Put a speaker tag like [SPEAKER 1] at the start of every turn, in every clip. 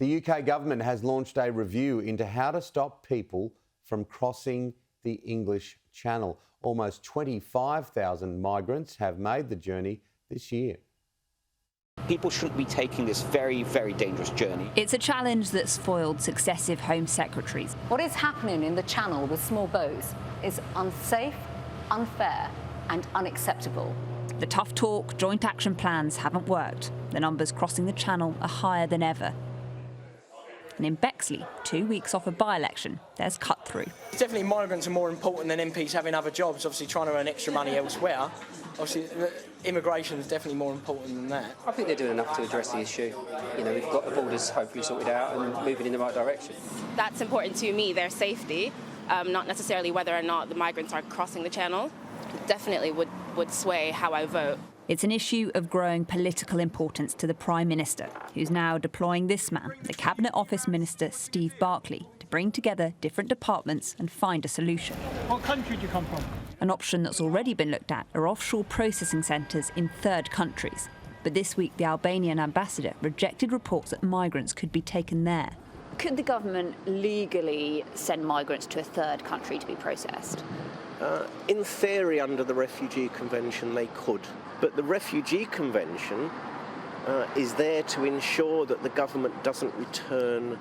[SPEAKER 1] The UK government has launched a review into how to stop people from crossing the English Channel. Almost 25,000 migrants have made the journey this year.
[SPEAKER 2] People shouldn't be taking this very, very dangerous journey.
[SPEAKER 3] It's a challenge that's foiled successive Home Secretaries.
[SPEAKER 4] What is happening in the Channel with small boats is unsafe, unfair and unacceptable.
[SPEAKER 3] The tough talk, joint action plans haven't worked. The numbers crossing the Channel are higher than ever. And in Bexley, 2 weeks off a by-election, there's cut-through.
[SPEAKER 5] Definitely migrants are more important than MPs having other jobs, obviously trying to earn extra money elsewhere. Obviously, immigration is definitely more important than that.
[SPEAKER 6] I think they're doing enough to address the issue. You know, we've got the borders hopefully sorted out and moving in the right direction.
[SPEAKER 7] That's important to me, their safety, not necessarily whether or not the migrants are crossing the Channel. Definitely would sway how I vote.
[SPEAKER 3] It's an issue of growing political importance to the Prime Minister, who's now deploying this man, the Cabinet Office Minister Steve Barclay, to bring together different departments and find a solution.
[SPEAKER 8] What country do you come from?
[SPEAKER 3] An option that's already been looked at are offshore processing centres in third countries. But this week, the Albanian ambassador rejected reports that migrants could be taken there.
[SPEAKER 4] Could the government legally send migrants to a third country to be processed?
[SPEAKER 9] In theory, under the Refugee Convention, they could. But the Refugee Convention is there to ensure that the government doesn't return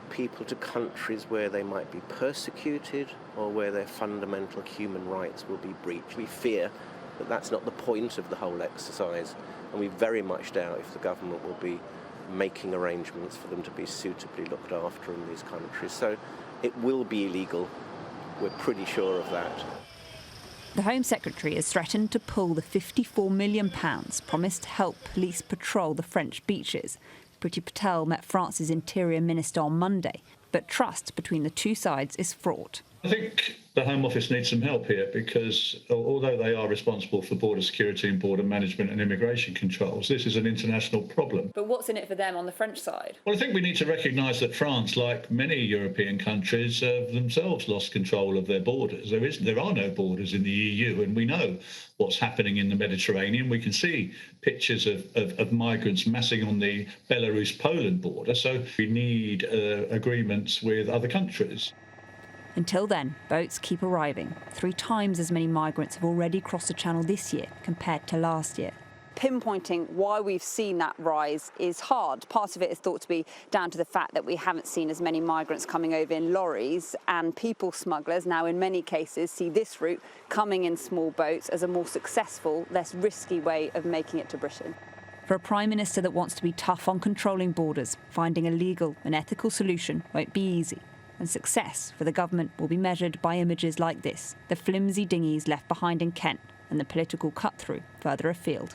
[SPEAKER 9] people to countries where they might be persecuted or where their fundamental human rights will be breached. We fear that that's not the point of the whole exercise, and we very much doubt if the government will be making arrangements for them to be suitably looked after in these countries. So it will be illegal. We're pretty sure of that.
[SPEAKER 3] The Home Secretary has threatened to pull the £54 million promised to help police patrol the French beaches. Priti Patel met France's Interior Minister on Monday, but trust between the two sides is fraught.
[SPEAKER 10] I think the Home Office needs some help here because although they are responsible for border security and border management and immigration controls, this is an international problem.
[SPEAKER 3] But what's in it for them on the French side?
[SPEAKER 10] Well, I think we need to recognise that France, like many European countries, have themselves lost control of their borders. There are no borders in the EU, and we know what's happening in the Mediterranean. We can see pictures of migrants massing on the Belarus-Poland border, so we need agreements with other countries.
[SPEAKER 3] Until then, boats keep arriving. 3 times as many migrants have already crossed the Channel this year compared to last year.
[SPEAKER 4] Pinpointing why we've seen that rise is hard. Part of it is thought to be down to the fact that we haven't seen as many migrants coming over in lorries, and people smugglers now in many cases see this route coming in small boats as a more successful, less risky way of making it to Britain.
[SPEAKER 3] For a Prime Minister that wants to be tough on controlling borders, finding a legal and ethical solution won't be easy. And success for the government will be measured by images like this, the flimsy dinghies left behind in Kent and the political cut-through further afield.